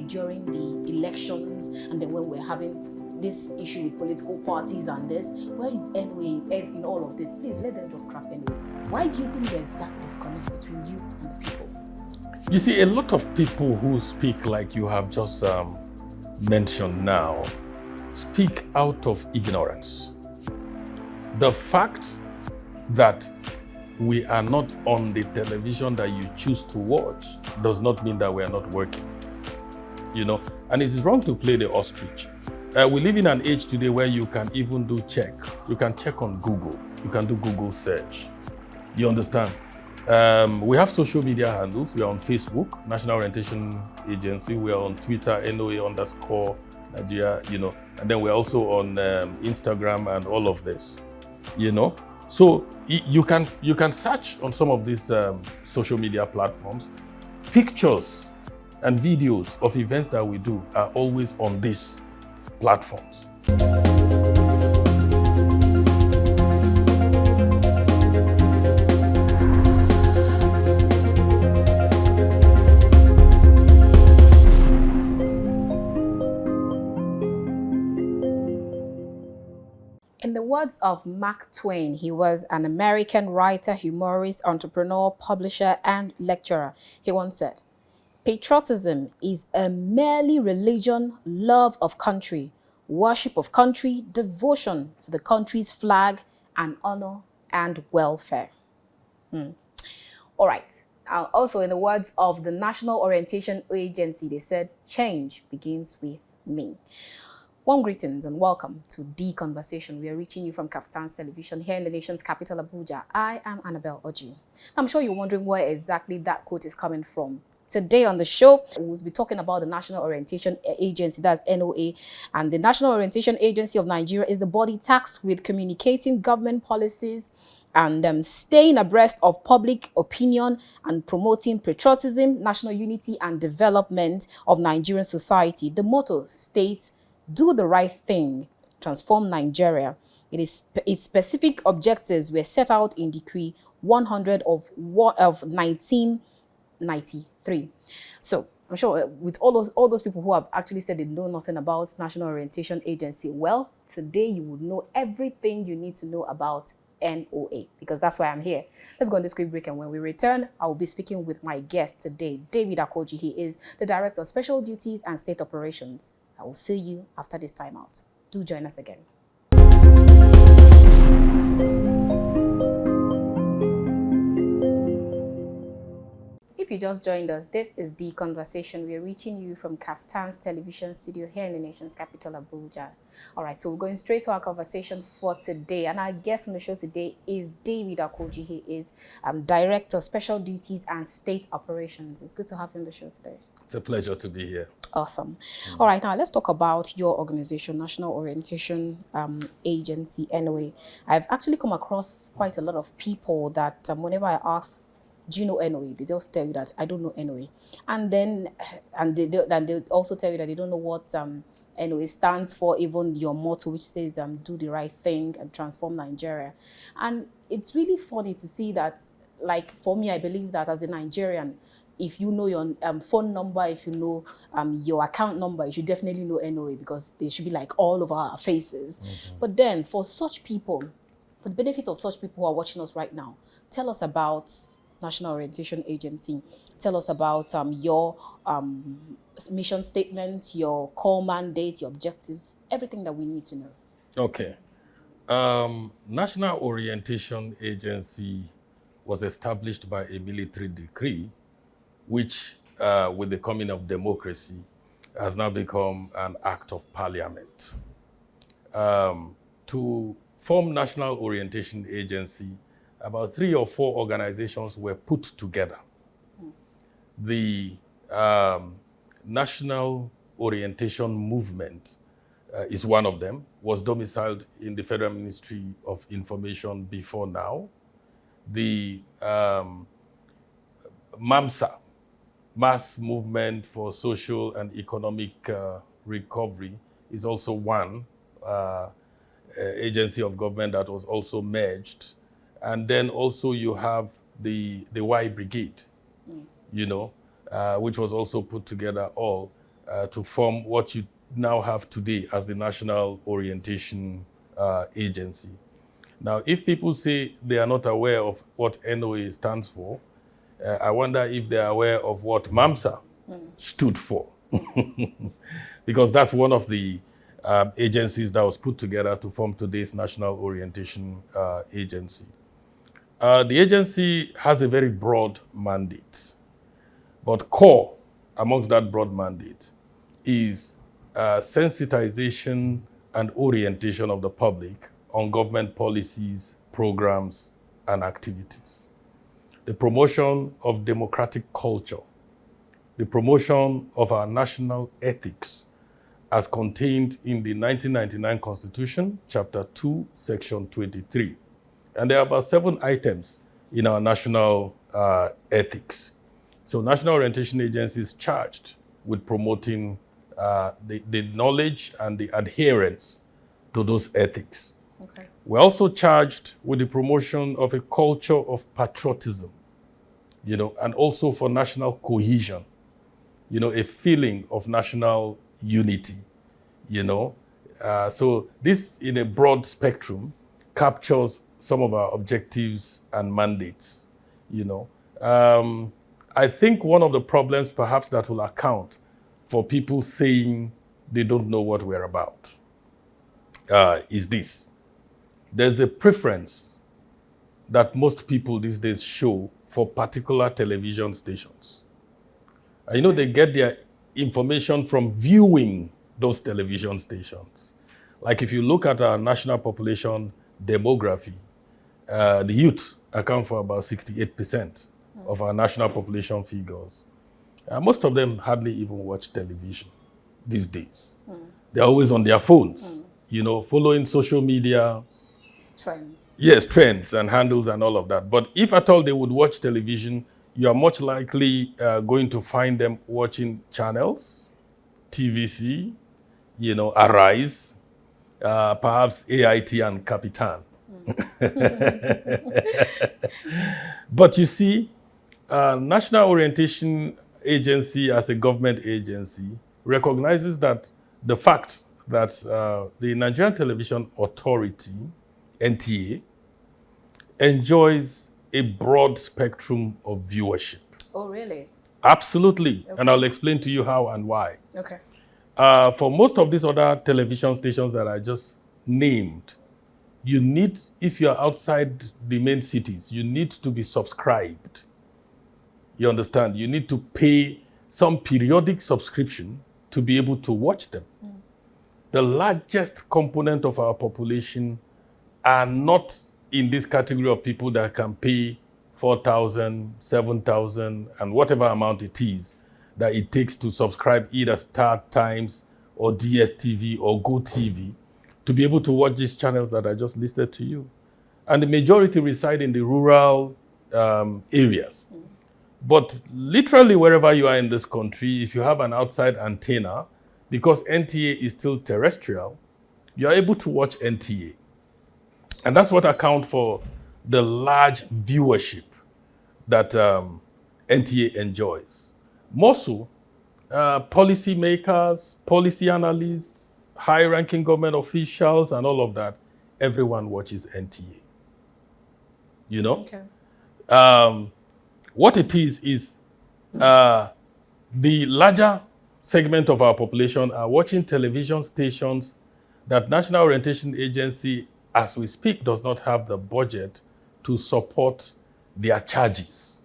during the elections, and then when we're having this issue with political parties and this, where is NOA in all of this? Please let them just scrap NOA. Why do you think there's that disconnect between you and the people? You see, a lot of people who speak like you have just mentioned now speak out of ignorance. The fact that we are not on the television that you choose to watch does not mean that we are not working. You know, and it is wrong to play the ostrich. We live in an age today where you can even do check. You can check on Google. You can do Google search. You understand? We have social media handles. We are on Facebook, National Orientation Agency. We are on Twitter, NOA_Nigeria, you know. And then we're also on Instagram and all of this, you know. So you can search on some of these social media platforms. Pictures and videos of events that we do are always on these platforms. In the words of Mark Twain, he was an American writer, humorist, entrepreneur, publisher, and lecturer. He once said, "Patriotism is a merely religion, love of country, worship of country, devotion to the country's flag, and honor and welfare." All right. Also, in the words of the National Orientation Agency, they said, "Change begins with me." Warm greetings and welcome to The Conversation. We are reaching you from KAFTAN's television here in the nation's capital, Abuja. I am Akoji. I'm sure you're wondering where exactly that quote is coming from. Today on the show, we'll be talking about the National Orientation Agency, that's NOA. And the National Orientation Agency of Nigeria is the body tasked with communicating government policies and staying abreast of public opinion and promoting patriotism, national unity, and development of Nigerian society. The motto states, "Do the right thing, transform Nigeria." Its specific objectives were set out in Decree 100 of 1993. So I'm sure with all those people who have actually said they know nothing about National Orientation Agency, well, today you would know everything you need to know about NOA, because that's why I'm here. Let's go on this quick break, and when we return, I will be speaking with my guest today, David Akoji. He is the Director of Special Duties and State Operations. I will see you after this time out. Do join us again. If you just joined us, this is The Conversation. We are reaching you from KAFTAN's television studio here in the nation's capital, Abuja. All right, so we're going straight to our conversation for today. And our guest on the show today is David Akoji. He is Director of Special Duties and State Operations. It's good to have you on the show today. It's a pleasure to be here. Awesome. All right, now let's talk about your organization, National Orientation Agency, NOA. I've actually come across quite a lot of people that whenever I ask, "Do you know NOA?" they just tell you that I don't know NOA, and they also tell you that they don't know what NOA stands for, even your motto, which says "Do the right thing and transform Nigeria." And it's really funny to see that. Like for me, I believe that as a Nigerian, if you know your phone number, if you know your account number, you should definitely know NOA, because they should be like all over our faces. But then for such people, for the benefit of such people who are watching us right now, tell us about National Orientation Agency. Tell us about your mission statement, your core mandate, your objectives, everything that we need to know. Okay. National Orientation Agency was established by a military decree, which, with the coming of democracy, has now become an act of parliament. To form National Orientation Agency, about 3 or 4 organizations were put together. The National Orientation Movement is one of them, was domiciled in the Federal Ministry of Information before now. The MAMSA, Mass Movement for Social and Economic Recovery, is also one agency of government that was also merged. And then also you have the Y Brigade, you know, which was also put together all. to form what you now have today as the National Orientation Agency. Now, if people say they are not aware of what NOA stands for, I wonder if they are aware of what MAMSA stood for. Because that's one of the agencies that was put together to form today's National Orientation Agency. The agency has a very broad mandate, but core amongst that broad mandate is sensitization and orientation of the public on government policies, programs, and activities. The promotion of democratic culture, the promotion of our national ethics as contained in the 1999 Constitution, Chapter 2, Section 23. And there are about 7 items in our national ethics. So National Orientation Agency is charged with promoting the knowledge and the adherence to those ethics. Okay. We're also charged with the promotion of a culture of patriotism, and also for national cohesion, a feeling of national unity, So this, in a broad spectrum, captures some of our objectives and mandates, I think one of the problems perhaps that will account for people saying they don't know what we're about is this. There's a preference that most people these days show for particular television stations. And they get their information from viewing those television stations. Like if you look at our national population demography, the youth account for about 68% of our national population figures. Most of them hardly even watch television these days. They're always on their phones, following social media. Trends. Yes, trends and handles and all of that. But if at all they would watch television, you are much likely going to find them watching channels, TVC, Arise, perhaps AIT and Kapitan. But you see, National Orientation Agency as a government agency recognizes that the fact that the Nigerian Television Authority, NTA, enjoys a broad spectrum of viewership. Oh, really? Absolutely. Okay. And I'll explain to you how and why. Okay. For most of these other television stations that I just named, you need, if you're outside the main cities, you need to be subscribed. You understand? You need to pay some periodic subscription to be able to watch them. The largest component of our population are not in this category of people that can pay 4,000, 7,000, and whatever amount it is that it takes to subscribe either Startimes or DSTV or GoTV to be able to watch these channels that I just listed to you. And the majority reside in the rural areas. But literally wherever you are in this country, if you have an outside antenna, because NTA is still terrestrial, you are able to watch NTA. And that's what accounts for the large viewership that NTA enjoys. More so, policy makers, policy analysts, high-ranking government officials, and all of that, everyone watches NTA. Okay. What it is the larger segment of our population are watching television stations that National Orientation Agency, as we speak, does not have the budget to support their charges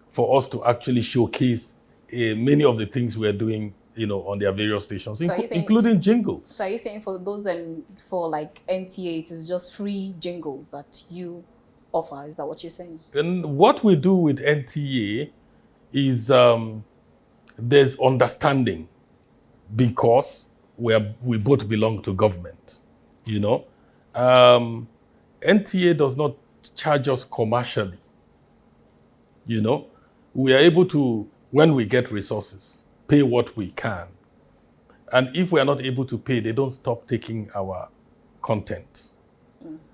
for us to actually showcase many of the things we're doing, on their various stations, including jingles. So are you saying for those for like NTA, it is just free jingles that you offer? Is that what you're saying? And what we do with NTA is there's understanding because we both belong to government, NTA does not charge us commercially. We are able to, when we get resources, pay what we can. And if we are not able to pay, they don't stop taking our content.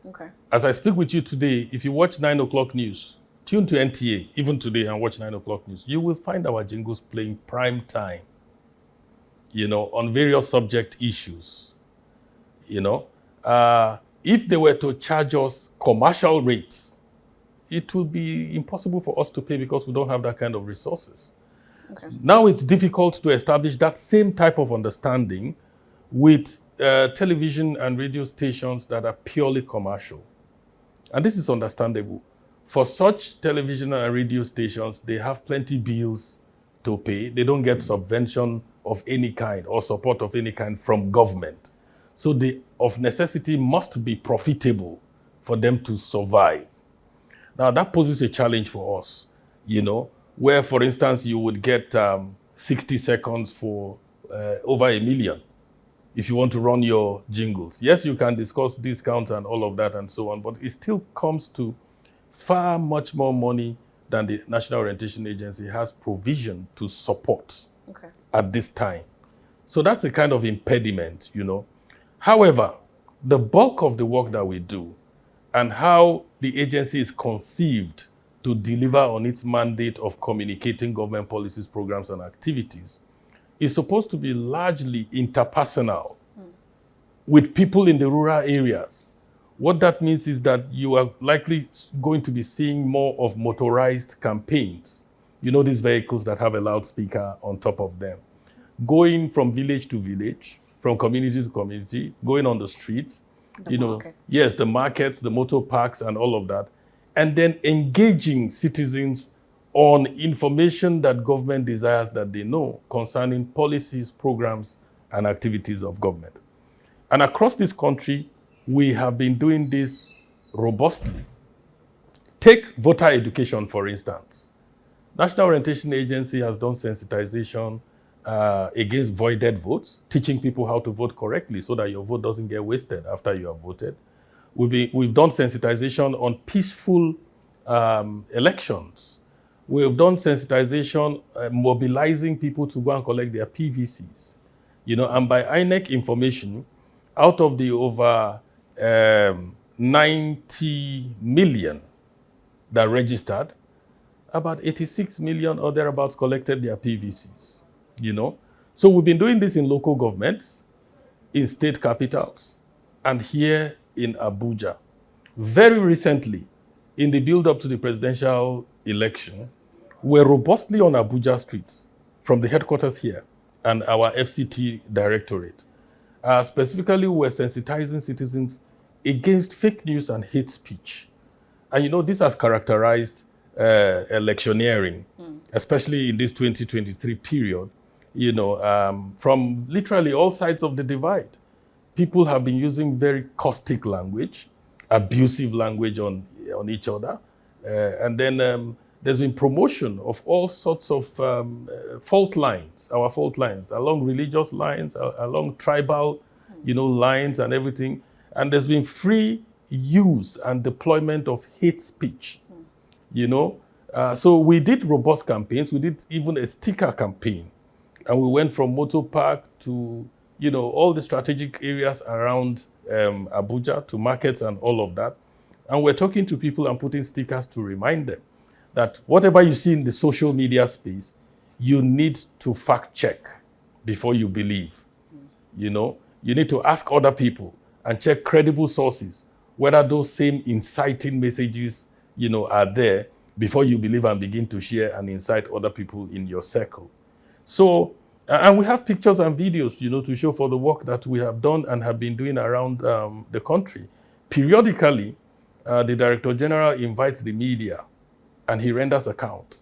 Okay. As I speak with you today, if you watch 9 o'clock news, tune to NTA, even today, and watch 9 o'clock news, you will find our jingles playing prime time. on various subject issues, if they were to charge us commercial rates, it will be impossible for us to pay because we don't have that kind of resources. Okay. Now it's difficult to establish that same type of understanding with television and radio stations that are purely commercial. And this is understandable. For such television and radio stations, they have plenty bills to pay. They don't get subvention of any kind or support of any kind from government. So they, of necessity, must be profitable for them to survive. Now, that poses a challenge for us, where, for instance, you would get 60 seconds for over $1 million if you want to run your jingles. Yes, you can discuss discounts and all of that and so on, but it still comes to far much more money than the National Orientation Agency has provision to support at this time. So that's the kind of impediment, However, the bulk of the work that we do and how the agency is conceived to deliver on its mandate of communicating government policies, programs, and activities is supposed to be largely interpersonal with people in the rural areas. What that means is that you are likely going to be seeing more of motorized campaigns. These vehicles that have a loudspeaker on top of them. Going from village to village, from community to community, going on the streets, markets. Yes, the markets, the motor parks, and all of that. And then engaging citizens on information that government desires that they know concerning policies, programs, and activities of government. And across this country, we have been doing this robustly. Take voter education, for instance. National Orientation Agency has done sensitization against voided votes, teaching people how to vote correctly so that your vote doesn't get wasted after you have voted. We've done sensitization on peaceful elections. We've done sensitization, mobilizing people to go and collect their PVCs. And by INEC information, out of the over 90 million that registered, about 86 million or thereabouts collected their PVCs. So we've been doing this in local governments, in state capitals, and here in Abuja. Very recently, in the build-up to the presidential election, we're robustly on Abuja streets from the headquarters here and our FCT directorate. Specifically, we're sensitizing citizens against fake news and hate speech. And this has characterized electioneering, especially in this 2023 period, from literally all sides of the divide. People have been using very caustic language, abusive language on each other. And then there's been promotion of all sorts of fault lines, our fault lines, along religious lines, along tribal, lines and everything. And there's been free use and deployment of hate speech, So we did robust campaigns. We did even a sticker campaign. And we went from motor park to, all the strategic areas around Abuja, to markets and all of that. And we're talking to people and putting stickers to remind them that whatever you see in the social media space, you need to fact check before you believe. You need to ask other people and check credible sources, whether those same inciting messages, are there before you believe and begin to share and incite other people in your circle. So, and we have pictures and videos, to show for the work that we have done and have been doing around the country. Periodically, the Director General invites the media and he renders account,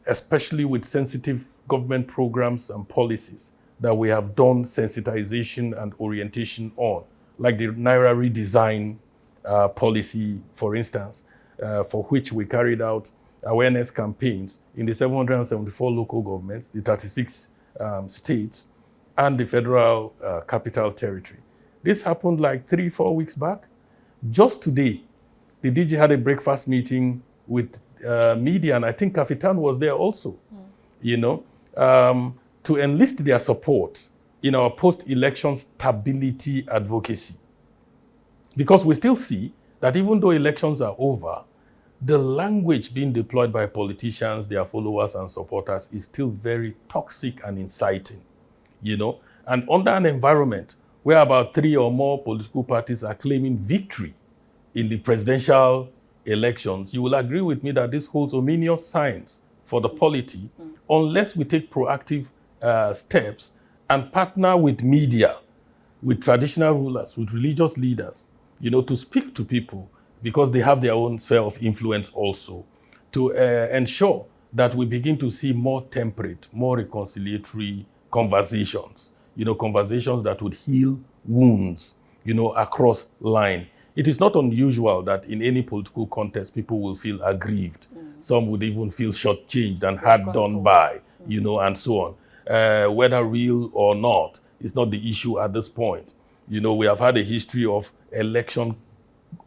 especially with sensitive government programs and policies that we have done sensitization and orientation on, like the Naira redesign policy, for instance, for which we carried out awareness campaigns in the 774 local governments, the 36 states, and the Federal Capital Territory. This happened like 3-4 weeks back. Just today, the DG had a breakfast meeting with media, and I think KAFTAN was there also, to enlist their support in our post-election stability advocacy. Because we still see that even though elections are over, the language being deployed by politicians, their followers and supporters is still very toxic and inciting. you know, and under an environment where about 3 or more political parties are claiming victory in the presidential elections, you will agree with me that this holds ominous signs for the polity unless we take proactive steps and partner with media, with traditional rulers, with religious leaders, you know, to speak to people because they have their own sphere of influence also, to ensure that we begin to see more temperate, more reconciliatory conversations, you know, conversations that would heal wounds, you know, across line. It is not unusual that in any political contest, people will feel aggrieved. Some would even feel shortchanged and hard done by, you know, and so on. Whether real or not is not the issue at this point. You know, we have had a history of election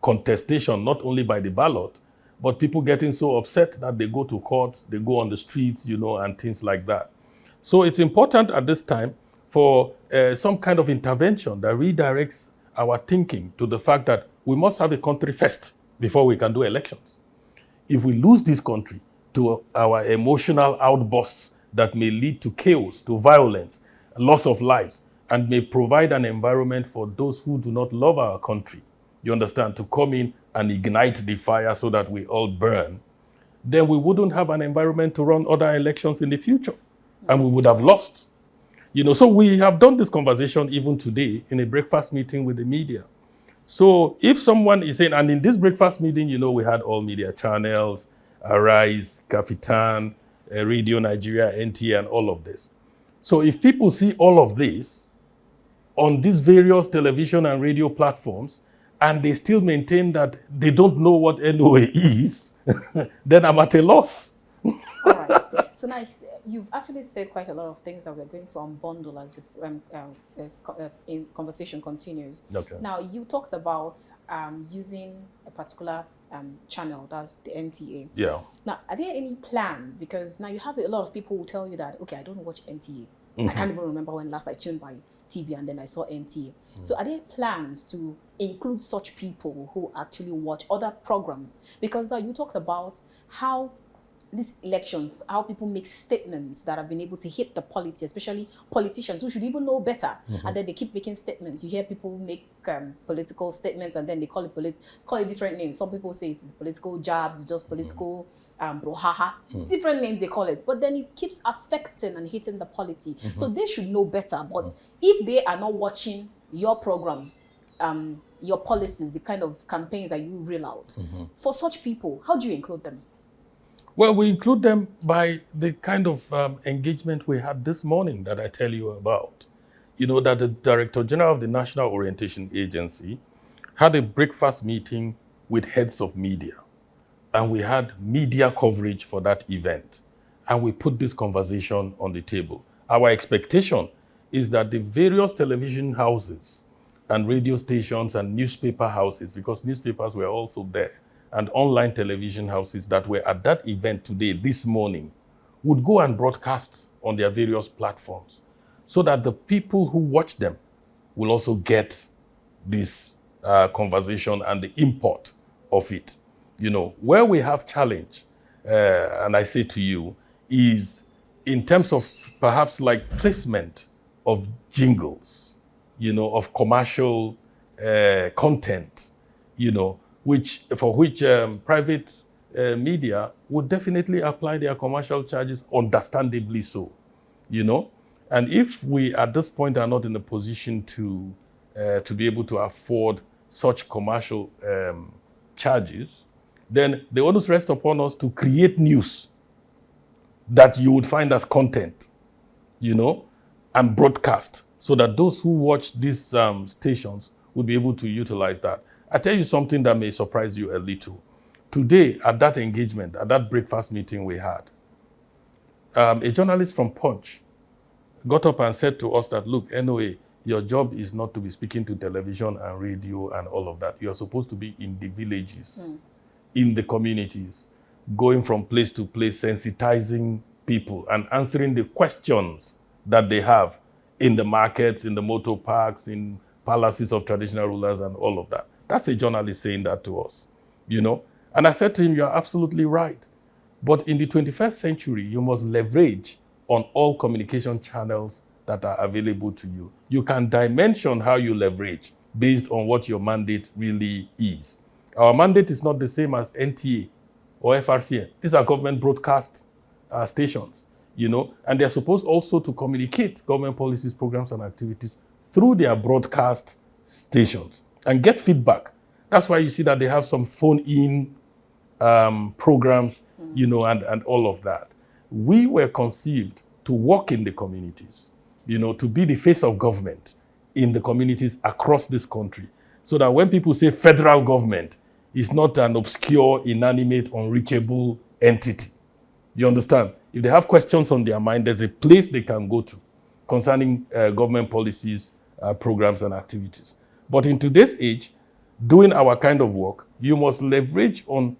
contestation, not only by the ballot, but people getting so upset that they go to court, they go on the streets, you know, and things like that. So it's important at this time for some kind of intervention that redirects our thinking to the fact that we must have a country first before we can do elections. If we lose this country to our emotional outbursts that may lead to chaos, to violence, loss of lives, and may provide an environment for those who do not love our country, you understand, to come in and ignite the fire so that we all burn, then we wouldn't have an environment to run other elections in the future, and we would have lost. You know, so we have done this conversation even today in a breakfast meeting with the media. So if someone is saying, and in this breakfast meeting, you know, we had all media channels, Arise, KAFTAN, Radio Nigeria, NTA, and all of this. So if people see all of this on these various television and radio platforms, and they still maintain that they don't know what NOA is, then I'm at a loss. All right. So now you've actually said quite a lot of things that we're going to unbundle as the conversation continues. Okay. Now, you talked about using a particular channel, that's the NTA. Yeah. Now, are there any plans? Because now you have a lot of people who tell you that, okay, I don't watch NTA. I can't even remember when last I tuned by TV and then I saw NTA. So are there plans to include such people who actually watch other programs? Because now you talked about how this election, how people make statements that have been able to hit the polity, especially politicians who should even know better. And then they keep making statements. You hear people make political statements and then they call it different names. Some people say it's political jabs, it's just political brouhaha. Different names they call it. But then it keeps affecting and hitting the polity. So they should know better. But if they are not watching your programs, your policies, the kind of campaigns that you reel out, for such people, how do you include them? Well, we include them by the kind of engagement we had this morning that I tell you about. You know, that the Director General of the National Orientation Agency had a breakfast meeting with heads of media. And we had media coverage for that event. And we put this conversation on the table. Our expectation is that the various television houses and radio stations and newspaper houses, because newspapers were also there, and online television houses that were at that event today, this morning, would go and broadcast on their various platforms so that the people who watch them will also get this conversation and the import of it. You know, where we have challenge, and I say to you, is in terms of perhaps like placement of jingles, you know, of commercial content, you know, for which private media would definitely apply their commercial charges, understandably so, you know. And if we at this point are not in a position to be able to afford such commercial charges, then the onus rests upon us to create news that you would find as content, you know, and broadcast so that those who watch these stations will be able to utilize that. I tell you something that may surprise you a little. Today, at that engagement, at that breakfast meeting we had, a journalist from Punch got up and said to us that, look, NOA, your job is not to be speaking to television and radio and all of that. You're supposed to be in the villages, in the communities, going from place to place, sensitizing people and answering the questions that they have in the markets, in the motor parks, in palaces of traditional rulers and all of that. That's a journalist saying that to us, you know. And I said to him, you're absolutely right. But in the 21st century, you must leverage on all communication channels that are available to you. You can dimension how you leverage based on what your mandate really is. Our mandate is not the same as NTA or FRCN. These are government broadcast stations, and they're supposed also to communicate government policies, programs, and activities through their broadcast stations and get feedback. That's why you see that they have some phone-in programs, and all of that. We were conceived to work in the communities, to be the face of government in the communities across this country, so that when people say federal government, it's not an obscure, inanimate, unreachable entity. You understand? If they have questions on their mind, there's a place they can go to concerning government policies, programs, and activities. But in today's age, doing our kind of work, you must leverage on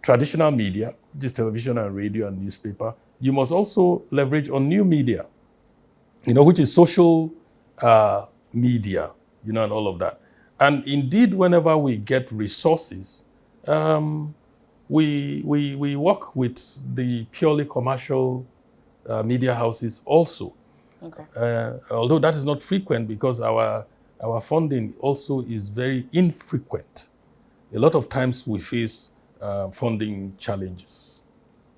traditional media, which is television and radio and newspaper. You must also leverage on new media, which is social media, and all of that. And indeed, whenever we get resources, we work with the purely commercial media houses also. Okay. Although that is not frequent, because our funding also is very infrequent. A lot of times we face funding challenges.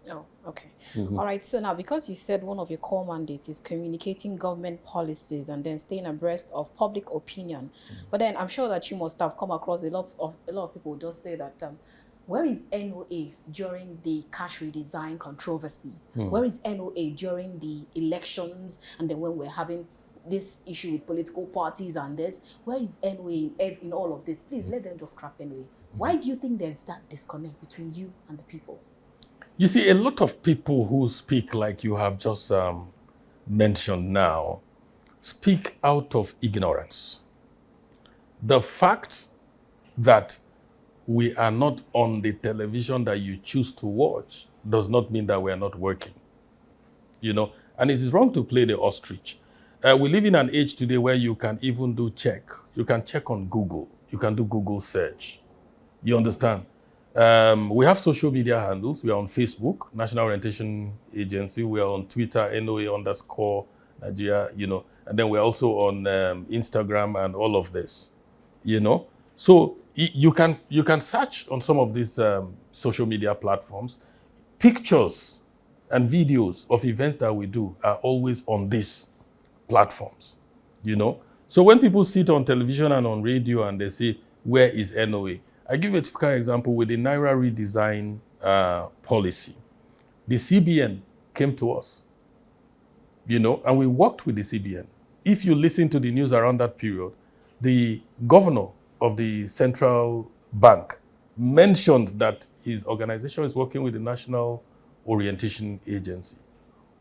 Oh, okay. All right. So now, because you said one of your core mandates is communicating government policies and then staying abreast of public opinion, but then I'm sure that you must have come across a lot of people who just say that, where is NOA during the cash redesign controversy? Where is NOA during the elections? And then when we're having this issue with political parties and this, where is NOA in all of this? Please let them just scrap NOA. Why do you think there's that disconnect between you and the people? You see, a lot of people who speak like you have just mentioned now speak out of ignorance. The fact that we are not on the television that you choose to watch does not mean that we are not working. And it is wrong to play the ostrich. We live in an age today where you can even do check. You can check on Google. You can do Google search. You understand? We have social media handles. We are on Facebook, National Orientation Agency. We are on Twitter, NOA_Nigeria, and then we're also on Instagram and all of this, So you can search on some of these social media platforms. Pictures and videos of events that we do are always on these platforms, So when people sit on television and on radio and they say, where is NOA? I give a typical example with the Naira redesign policy. The CBN came to us, and we worked with the CBN. If you listen to the news around that period, the governor of the central bank mentioned that his organization is working with the National Orientation Agency.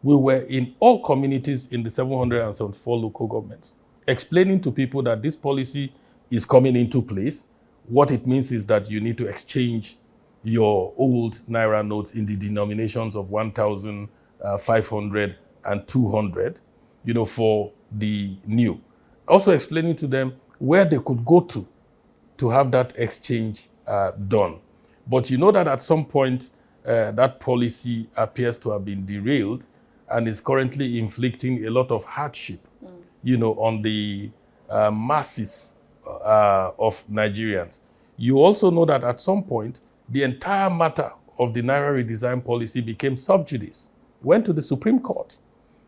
We were in all communities in the 774 local governments, explaining to people that this policy is coming into place. What it means is that you need to exchange your old Naira notes in the denominations of 1,000, 500, and 200, for the new. Also explaining to them where they could go to have that exchange done. But you know that at some point, that policy appears to have been derailed and is currently inflicting a lot of hardship, on the masses of Nigerians. You also know that at some point, the entire matter of the Naira redesign policy became sub judice, went to the Supreme Court.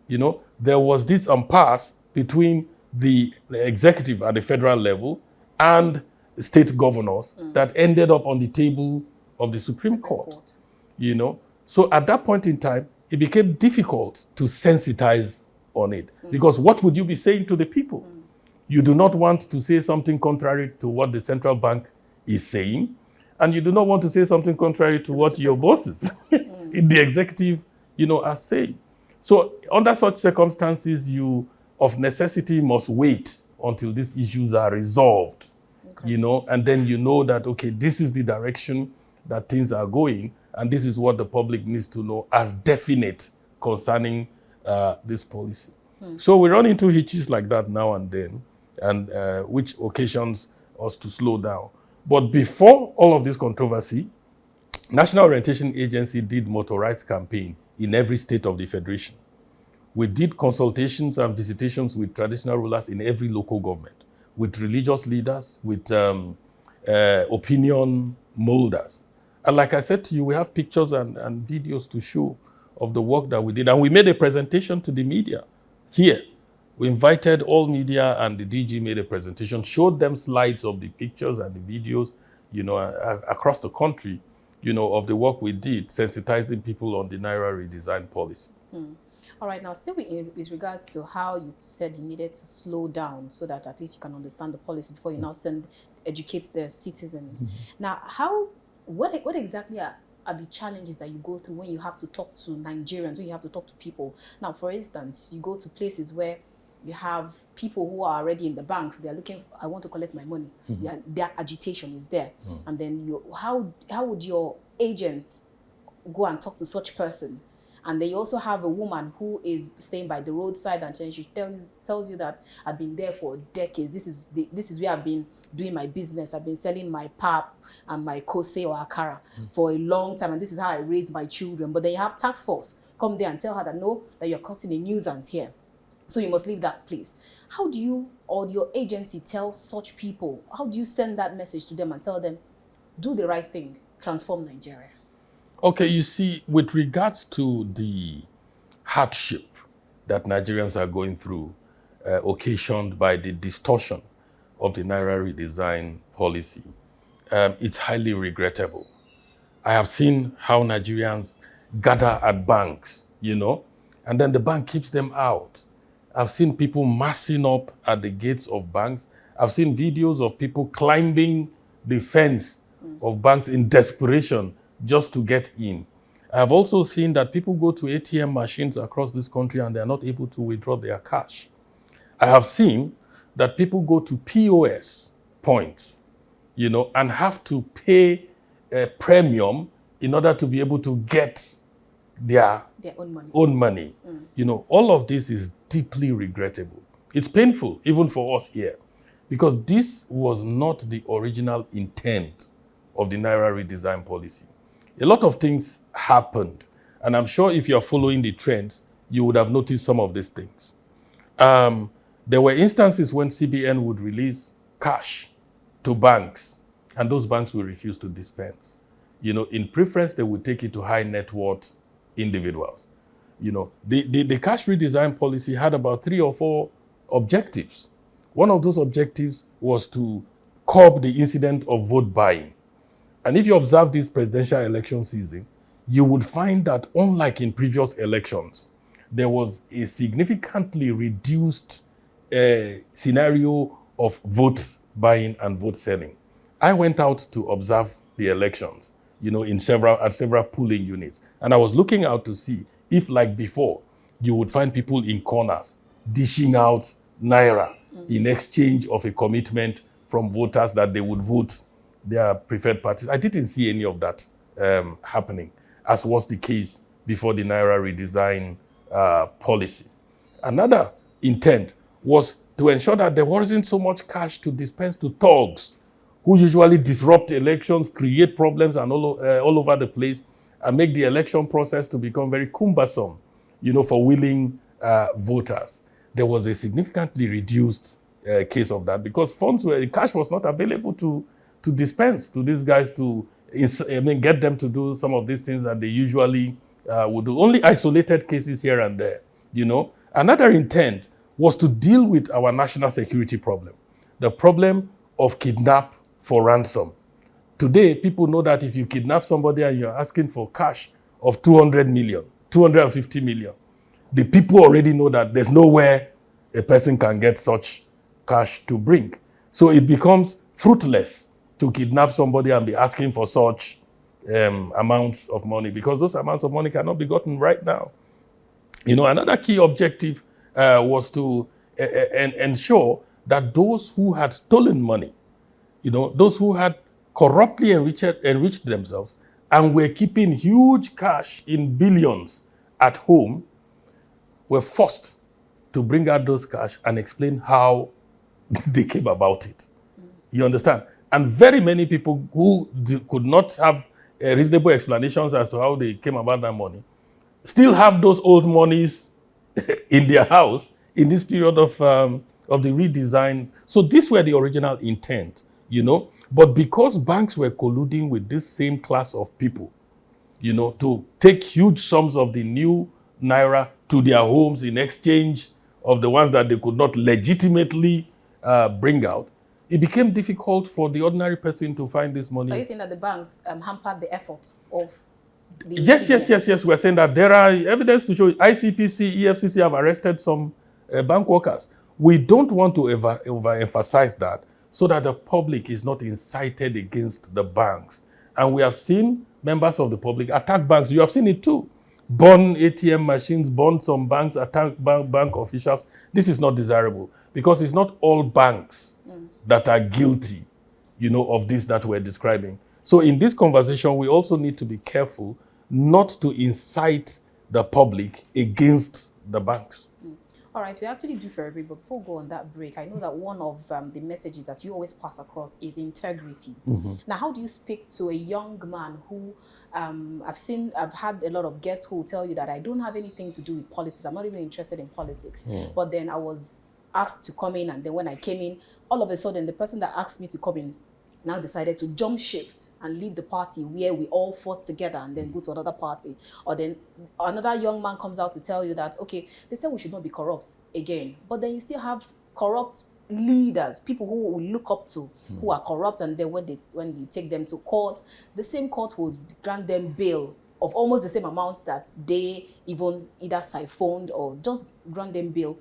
There was this impasse between the executive at the federal level and state governors that ended up on the table of the Supreme Court. So at that point in time, it became difficult to sensitize on it. Because what would you be saying to the people? You do not want to say something contrary to what the central bank is saying, and you do not want to say something contrary to what your bosses in the executive, are saying. So under such circumstances, you of necessity must wait until these issues are resolved, and then that, okay, this is the direction that things are going, and this is what the public needs to know as definite concerning this policy. So we run into hitches like that now and then, and which occasions us to slow down. But before all of this controversy, National Orientation Agency did motorized campaign in every state of the Federation. We did consultations and visitations with traditional rulers in every local government, with religious leaders, with opinion molders. And like I said to you, we have pictures and videos to show of the work that we did. And we made a presentation to the media here. We invited all media, and the DG made a presentation, showed them slides of the pictures and the videos, you know, across the country, you know, of the work we did, sensitizing people on the Naira redesign policy. All right, now still with regards to how you said you needed to slow down so that at least you can understand the policy before you now educate the citizens. Now, what exactly are the challenges that you go through when you have to talk to Nigerians, when you have to talk to people? Now, for instance, you go to places where you have people who are already in the banks. They're looking, I want to collect my money. Their agitation is there. And then how would your agent go and talk to such person? And then you also have a woman who is staying by the roadside, and then she tells you that I've been there for decades. This is where I've been doing my business. I've been selling my pap and my kose or akara for a long time, and this is how I raised my children. But then you have task force come there and tell her that no, that you're causing a nuisance here, so you must leave that place. How do you or your agency tell such people? How do you send that message to them and tell them, do the right thing, transform Nigeria? Okay, you see, with regards to the hardship that Nigerians are going through, occasioned by the distortion of the Naira redesign policy, it's highly regrettable. I have seen how Nigerians gather at banks, you know, and then the bank keeps them out. I've seen people massing up at the gates of banks. I've seen videos of people climbing the fence of banks in desperation just to get in. I've also seen that people go to ATM machines across this country and they're not able to withdraw their cash. I have seen that people go to POS points, you know, and have to pay a premium in order to be able to get their own money. You know, all of this is deeply regrettable. It's painful, even for us here, because this was not the original intent of the Naira redesign policy. A lot of things happened, and I'm sure if you're following the trends, you would have noticed some of these things. There were instances when CBN would release cash to banks, and those banks will refuse to dispense. You know, in preference, they would take it to high net worth individuals. You know, the cash redesign policy had about 3 or 4 objectives. One of those objectives was to curb the incident of vote buying. And if you observe this presidential election season, you would find that unlike in previous elections, there was a significantly reduced scenario of vote buying and vote selling. I went out to observe the elections, you know, at several polling units. And I was looking out to see if, like before, you would find people in corners dishing out Naira in exchange of a commitment from voters that they would vote their preferred parties. I didn't see any of that happening, as was the case before the Naira redesign policy. Another intent was to ensure that there wasn't so much cash to dispense to thugs who usually disrupt elections, create problems and all over the place, and make the election process to become very cumbersome, you know, for willing voters. There was a significantly reduced case of that because cash was not available to dispense to these guys to get them to do some of these things that they usually would do. Only isolated cases here and there, you know. Another intent was to deal with our national security problem, the problem of kidnap for ransom. Today, people know that if you kidnap somebody and you're asking for cash of 200 million, 250 million, the people already know that there's nowhere a person can get such cash to bring. So it becomes fruitless to kidnap somebody and be asking for such amounts of money, because those amounts of money cannot be gotten right now. You know, another key objective was to ensure that those who had stolen money, you know, those who had corruptly enriched themselves and were keeping huge cash in billions at home, were forced to bring out those cash and explain how they came about it. You understand? And very many people who could not have reasonable explanations as to how they came about that money still have those old monies in their house in this period of the redesign. So these were the original intent, But because banks were colluding with this same class of people, to take huge sums of the new naira to their homes in exchange of the ones that they could not legitimately bring out, it became difficult for the ordinary person to find this money. So you're saying that the banks hampered the effort of the Yes. We're saying that there are evidence to show ICPC, EFCC have arrested some bank workers. We don't want to overemphasize that so that the public is not incited against the banks. And we have seen members of the public attack banks. You have seen it too. Burn ATM machines, burn some banks, attack bank officials. This is not desirable because it's not all banks that are guilty, of this that we're describing. So in this conversation, we also need to be careful not to incite the public against the banks. All right, we actually do for a break, but before we go on that break, I know that one of the messages that you always pass across is integrity. Now, how do you speak to a young man who I've had a lot of guests who will tell you that I don't have anything to do with politics. I'm not even interested in politics. But then I was asked to come in, and then when I came in, all of a sudden, the person that asked me to come in now decided to jump shift and leave the party where we all fought together and then go to another party. Or then another young man comes out to tell you that, okay, they said we should not be corrupt again. But then you still have corrupt leaders, people who will look up to, who are corrupt, and then when you take them to court, the same court will grant them bail of almost the same amount that they even either siphoned or just grant them bail.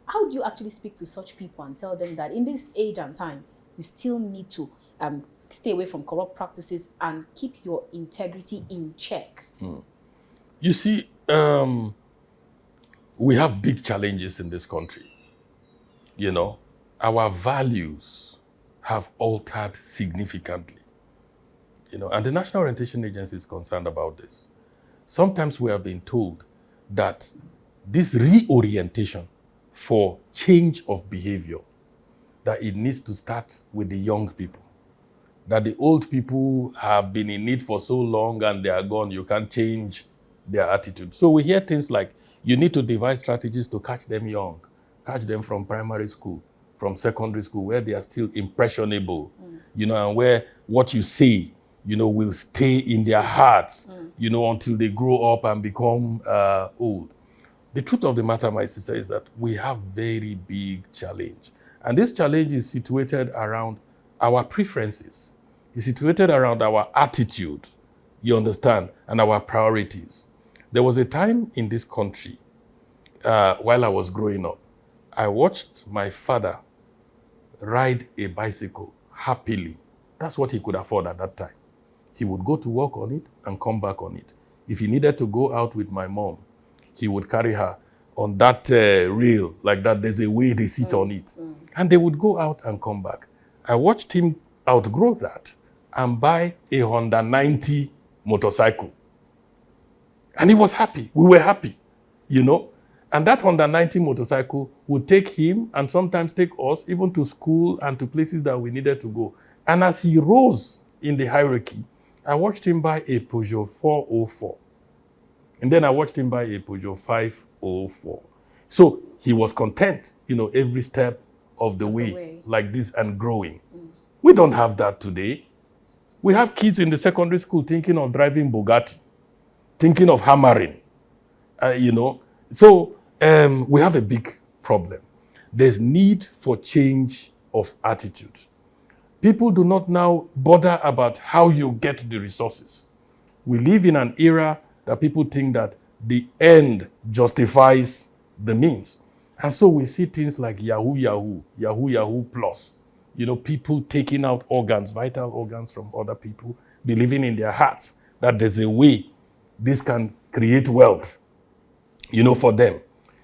How do you actually speak to such people and tell them that in this age and time, you still need to stay away from corrupt practices and keep your integrity in check? You see, we have big challenges in this country. Our values have altered significantly. And the National Orientation Agency is concerned about this. Sometimes we have been told that this reorientation for change of behavior, that it needs to start with the young people. That the old people have been in it for so long and they are gone, you can't change their attitude. So we hear things like, you need to devise strategies to catch them young, catch them from primary school, from secondary school, where they are still impressionable, and where what you say, will stay in their hearts, until they grow up and become old. The truth of the matter, my sister, is that we have very big challenge. And this challenge is situated around our preferences. It's situated around our attitude, you understand, and our priorities. There was a time in this country, while I was growing up, I watched my father ride a bicycle happily. That's what he could afford at that time. He would go to work on it and come back on it. If he needed to go out with my mom, he would carry her on that rail, like that. There's a way they sit on it. And they would go out and come back. I watched him outgrow that and buy a Honda 90 motorcycle. And he was happy. We were happy, And that Honda 90 motorcycle would take him and sometimes take us even to school and to places that we needed to go. And as he rose in the hierarchy, I watched him buy a Peugeot 404. And then I watched him buy a Peugeot 504. So he was content, every step of the way like this and growing. We don't have that today. We have kids in the secondary school thinking of driving Bugatti, thinking of hammering, So we have a big problem. There's need for change of attitude. People do not now bother about how you get the resources. We live in an era that people think that the end justifies the means. And so we see things like Yahoo, Yahoo, Yahoo, Yahoo Plus. People taking out organs, vital organs from other people, believing in their hearts that there's a way this can create wealth, for them.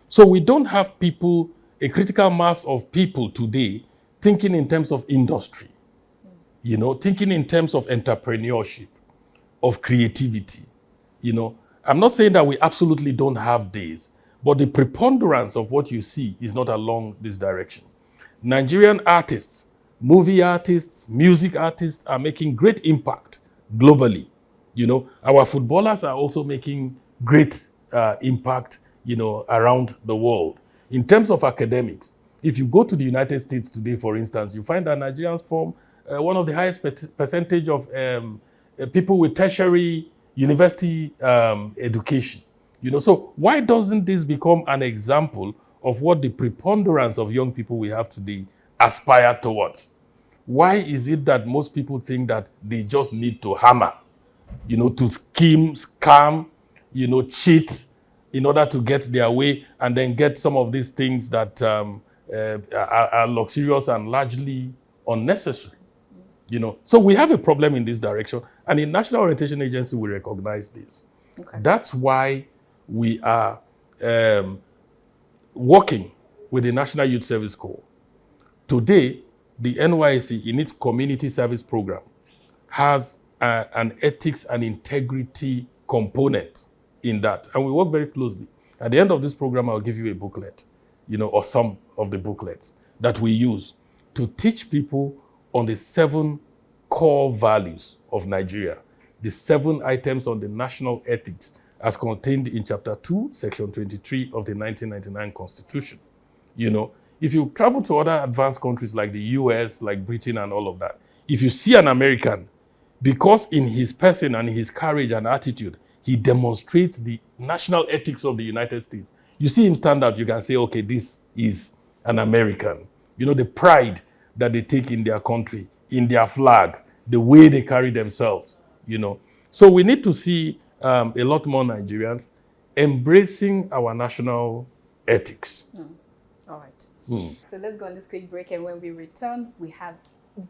So we don't have people, a critical mass of people today thinking in terms of industry, thinking in terms of entrepreneurship, of creativity, I'm not saying that we absolutely don't have this, but the preponderance of what you see is not along this direction. Nigerian artists, movie artists, music artists are making great impact globally. Our footballers are also making great impact, around the world. In terms of academics, if you go to the United States today, for instance, you find that Nigerians form one of the highest percentage of people with tertiary university education. So why doesn't this become an example of what the preponderance of young people we have today aspire towards? Why is it that most people think that they just need to hammer, to scheme, scam, cheat in order to get their way and then get some of these things that are luxurious and largely unnecessary? So we have a problem in this direction. And in National Orientation Agency, we recognize this. Okay. That's why we are working with the National Youth Service Corps. Today, the NYSC, in its community service program, has an ethics and integrity component in that. And we work very closely. At the end of this program, I'll give you a booklet, or some of the booklets that we use to teach people on the 7 core values of Nigeria, the 7 items on the national ethics as contained in Chapter 2, Section 23 of the 1999 Constitution. If you travel to other advanced countries like the US, like Britain and all of that, if you see an American, because in his person and his courage and attitude, he demonstrates the national ethics of the United States. You see him stand out, you can say, okay, this is an American. The pride that they take in their country, in their flag, the way they carry themselves, So we need to see a lot more Nigerians embracing our national ethics. All right. So let's go on this quick break, and when we return, we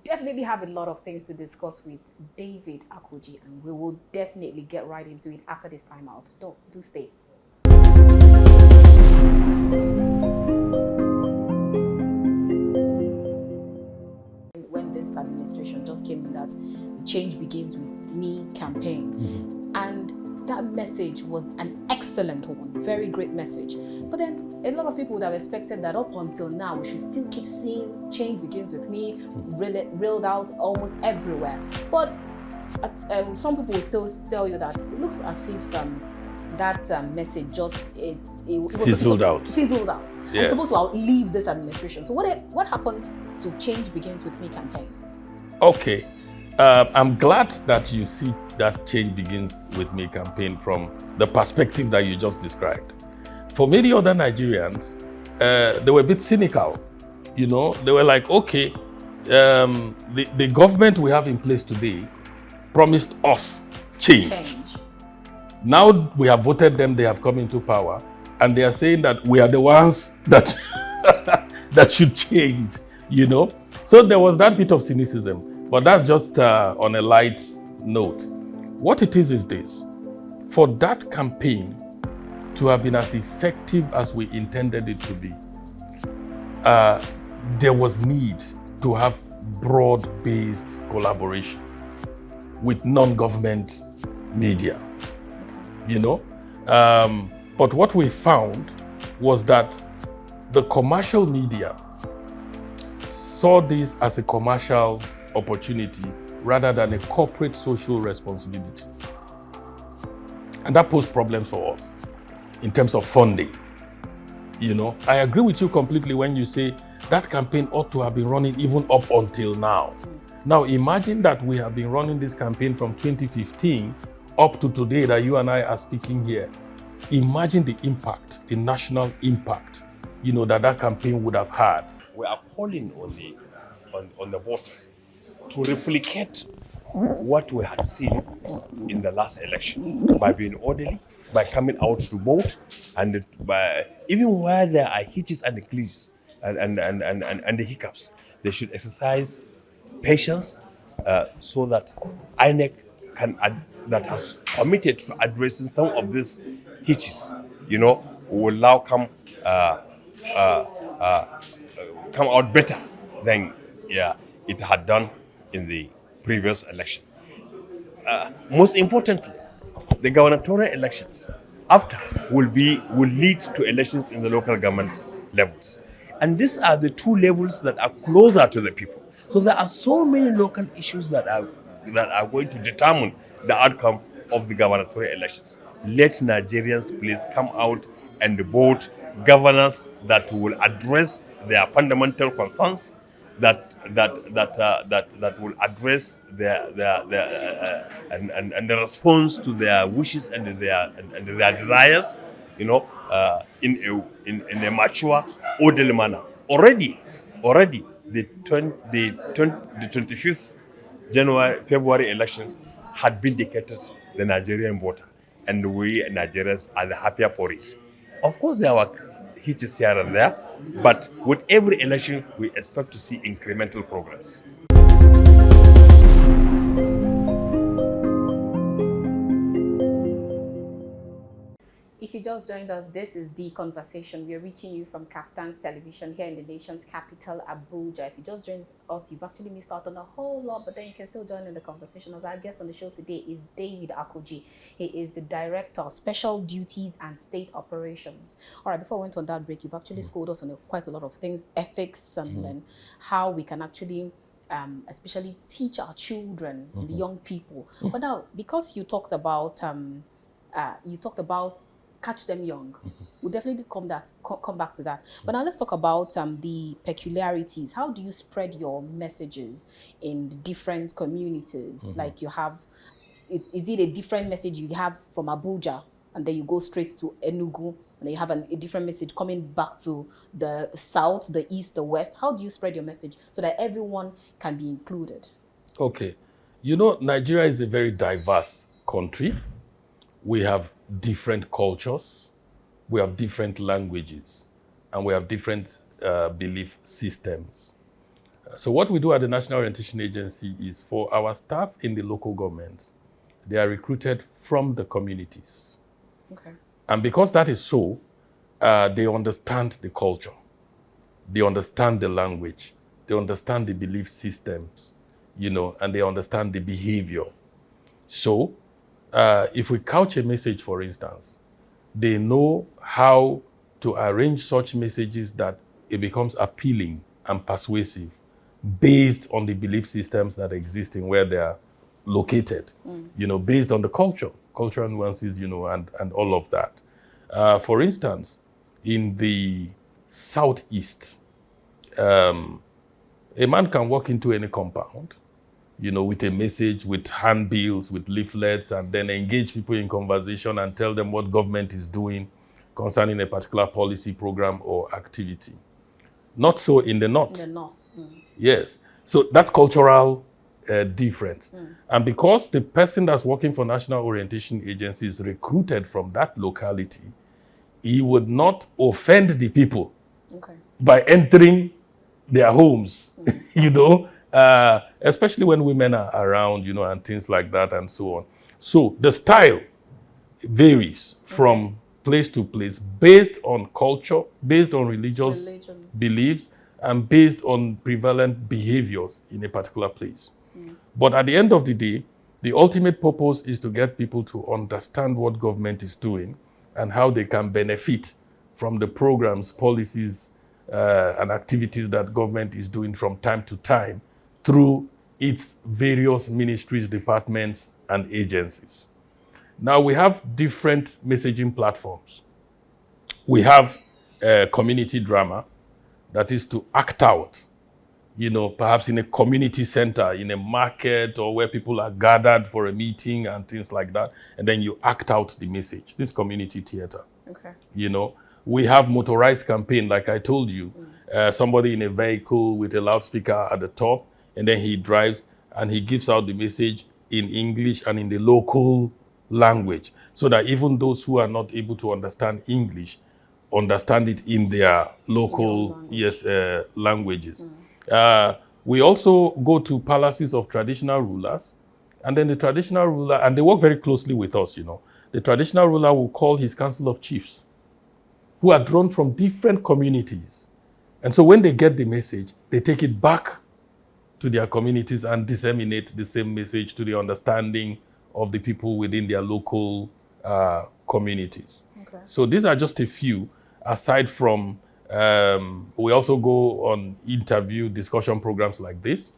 definitely have a lot of things to discuss with David Akoji, and we will definitely get right into it after this time out. Do stay. When this administration just came in, that change begins with me campaign, and that message was an excellent one, very great message. But then a lot of people would have expected that up until now, we should still keep seeing change begins with me reeled out almost everywhere. But some people will still tell you that it looks as if that message just it was fizzled out. Fizzled out. Yes. I'm supposed to outlive this administration. So what happened to Change Begins With Me campaign? Okay. I'm glad that you see that Change Begins With Me campaign from the perspective that you just described. For many other Nigerians, they were a bit cynical. They were like, okay, the government we have in place today promised us change. Now we have voted them, they have come into power, and they are saying that we are the ones that that should change, So there was that bit of cynicism, but that's just on a light note. What it is this: for that campaign to have been as effective as we intended it to be, there was need to have broad-based collaboration with non-government media, But what we found was that the commercial media saw this as a commercial opportunity rather than a corporate social responsibility. And that posed problems for us in terms of funding. I agree with you completely when you say that campaign ought to have been running even up until now. Now imagine that we have been running this campaign from 2015 up to today that you and I are speaking here. Imagine the impact, the national impact, that campaign would have had. We are calling on the voters to replicate what we had seen in the last election by being orderly, by coming out to vote, and by even where there are hitches and the glitches and the hiccups, they should exercise patience so that INEC that has committed to addressing some of these hitches, will now come out better than it had done in the previous election. Most importantly, the gubernatorial elections after will lead to elections in the local government levels. And these are the two levels that are closer to the people. So there are so many local issues that are going to determine the outcome of the gubernatorial elections. Let Nigerians please come out and both governors that will address their fundamental concerns, that will address and the response to their wishes and their desires, in a mature, orderly manner. Already the 25th February elections had vindicated the Nigerian voter, and we Nigerians are the happier for it. Of course, there were hitches here and there, but with every election, we expect to see incremental progress. If you just joined us, this is The Conversation. We're reaching you from KAFTAN's television here in the nation's capital, Abuja. If you just joined us, you've actually missed out on a whole lot, but then you can still join in the conversation. As our guest on the show today is David Akoji. He is the Director of Special Duties and State Operations. All right, before we went on that break, you've actually schooled us on quite a lot of things, ethics, and then how we can actually especially teach our children, the young people. But now, because you talked about catch them young. We'll definitely come back to that. But now let's talk about the peculiarities. How do you spread your messages in the different communities? Like you have, is it a different message you have from Abuja and then you go straight to Enugu and then you have a different message coming back to the south, the east, the west? How do you spread your message so that everyone can be included? Okay. Nigeria is a very diverse country. We have different cultures, we have different languages, and we have different belief systems. So what we do at the National Orientation Agency is for our staff in the local governments, they are recruited from the communities. Okay. And because that is so, they understand the culture, they understand the language, they understand the belief systems, and they understand the behavior. So if we couch a message, for instance, they know how to arrange such messages that it becomes appealing and persuasive based on the belief systems that exist in where they are located, based on the cultural nuances, and all of that. For instance, in the southeast, a man can walk into any compound, with a message, with handbills, with leaflets, and then engage people in conversation and tell them what government is doing concerning a particular policy, program, or activity. Not so in the north. In the north. Yes. So that's cultural difference. And because the person that's working for National Orientation Agency is recruited from that locality, he would not offend the people by entering their homes, especially when women are around, and things like that and so on. So the style varies from place to place based on culture, based on religious beliefs, and based on prevalent behaviors in a particular place. But at the end of the day, the ultimate purpose is to get people to understand what government is doing and how they can benefit from the programs, policies, and activities that government is doing from time to time through its various ministries, departments, and agencies. Now, we have different messaging platforms. We have community drama, that is to act out, perhaps in a community center, in a market, or where people are gathered for a meeting and things like that, and then you act out the message. This community theater. Okay. We have motorized campaign, like I told you, somebody in a vehicle with a loudspeaker at the top, and then he drives and he gives out the message in English and in the local language, so that even those who are not able to understand English understand it in their local languages. We also go to palaces of traditional rulers, and then the traditional ruler, and they work very closely with us, The traditional ruler will call his council of chiefs, who are drawn from different communities. And so when they get the message, they take it back to their communities and disseminate the same message to the understanding of the people within their local communities. Okay. So these are just a few, aside from, we also go on interview discussion programs like this.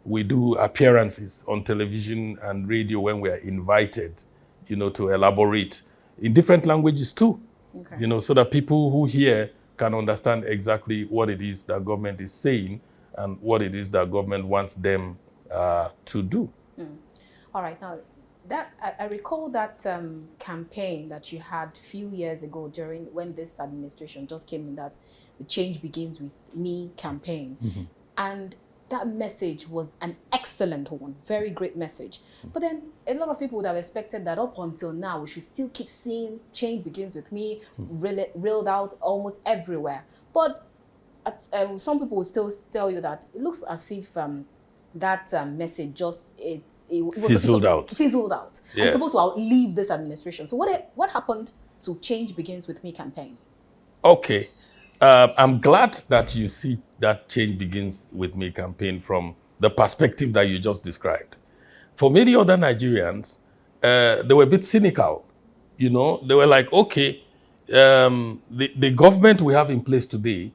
We do appearances on television and radio when we are invited, to elaborate in different languages too. Okay. you know, so that people who hear can understand exactly what it is that government is saying and what it is that government wants them to do. All right. Now, that I recall that campaign that you had few years ago during when this administration just came in. That the change begins with me campaign, and that message was an excellent one, very great message. But then a lot of people would have expected that up until now we should still keep seeing change begins with me reeled out almost everywhere. But some people will still tell you that it looks as if that message just it was Fizzled out. fizzled out, and Yes. it's supposed to outlive this administration. So what happened to change begins with me campaign? Okay. I'm glad that you see that change begins with me campaign from the perspective that you just described. For many other Nigerians, they were a bit cynical. You know, they were like, okay, the government we have in place today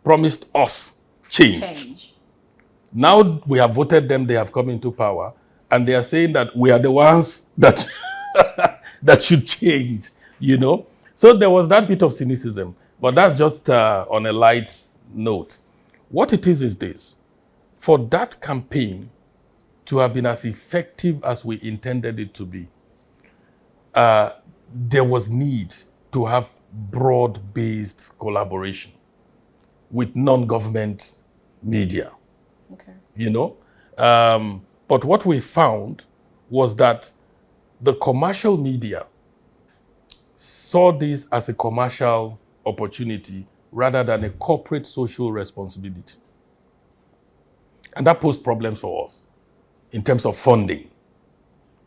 promised us change. Now we have voted them, they have come into power, and they are saying that we are the ones that that should change, you know. So there was that bit of cynicism, but that's just on a light note. What it is this: for that campaign to have been as effective as we intended it to be, there was need to have broad-based collaboration with non-government media. Okay. You know. But what we found was that the commercial media saw this as a commercial opportunity rather than a corporate social responsibility. And that posed problems for us in terms of funding.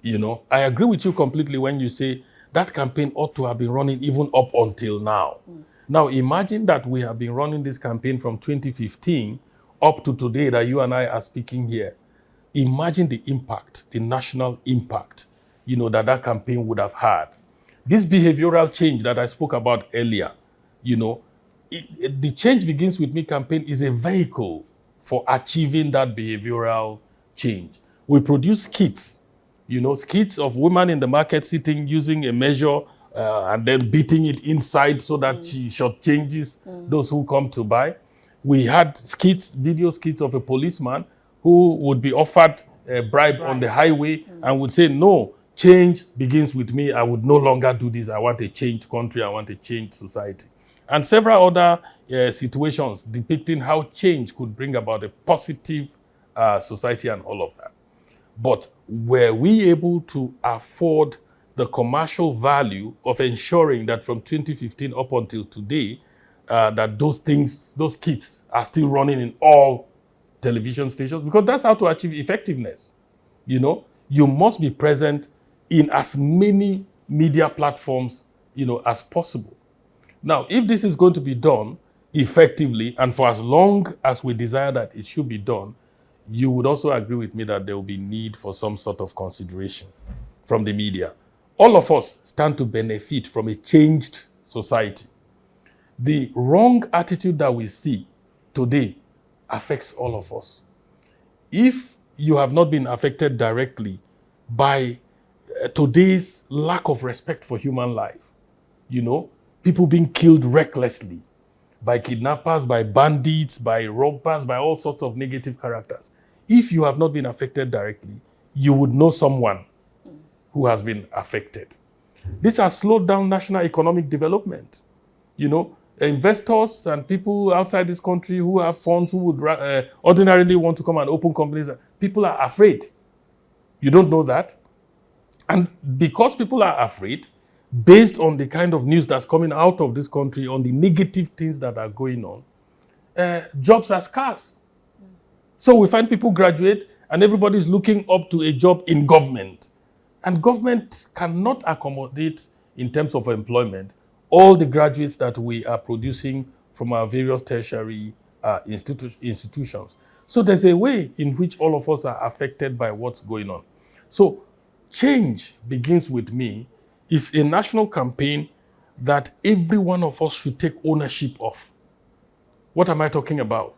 You know, I agree with you completely when you say that campaign ought to have been running even up until now. Now, imagine that we have been running this campaign from 2015 up to today that you and I are speaking here. Imagine the impact, the national impact, you know, that campaign would have had. This behavioral change that I spoke about earlier, you know, the Change Begins With Me campaign is a vehicle for achieving that behavioral change. We produce skits, you know, skits of women in the market sitting using a measure and then beating it inside so that she shortchanges those who come to buy. We had skits, video skits of a policeman who would be offered a bribe on the highway and would say, no, change begins with me. I would no longer do this. I want a changed country. I want a changed society. And several other situations depicting how change could bring about a positive society and all of that. But were we able to afford the commercial value of ensuring that from 2015 up until today, that those things, those kits are still running in all television stations? Because that's how to achieve effectiveness. You know, you must be present in as many media platforms, you know, as possible. Now, if this is going to be done effectively and for as long as we desire that it should be done, you would also agree with me that there will be need for some sort of consideration from the media. All of us stand to benefit from a changed society. The wrong attitude that we see today affects all of us. If you have not been affected directly by today's lack of respect for human life, you know, people being killed recklessly by kidnappers, by bandits, by robbers, by all sorts of negative characters. If you have not been affected directly, you would know someone who has been affected. This has slowed down national economic development. You know, investors and people outside this country who have funds who would ordinarily want to come and open companies, people are afraid. You don't know that? And because people are afraid, based on the kind of news that's coming out of this country, on the negative things that are going on, jobs are scarce. So we find people graduate and everybody's looking up to a job in government. And government cannot accommodate, in terms of employment, all the graduates that we are producing from our various tertiary institutions. So there's a way in which all of us are affected by what's going on. So Change Begins With Me is a national campaign that every one of us should take ownership of. What am I talking about?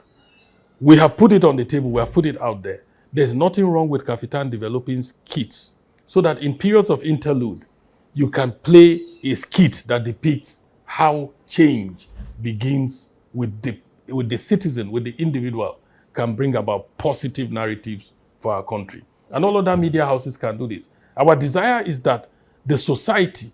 We have put it on the table. We have put it out there. There's nothing wrong with KAFTAN developing kits so that in periods of interlude, you can play a skit that depicts how change begins with the citizen, with the individual, can bring about positive narratives for our country. And all other media houses can do this. Our desire is that the society,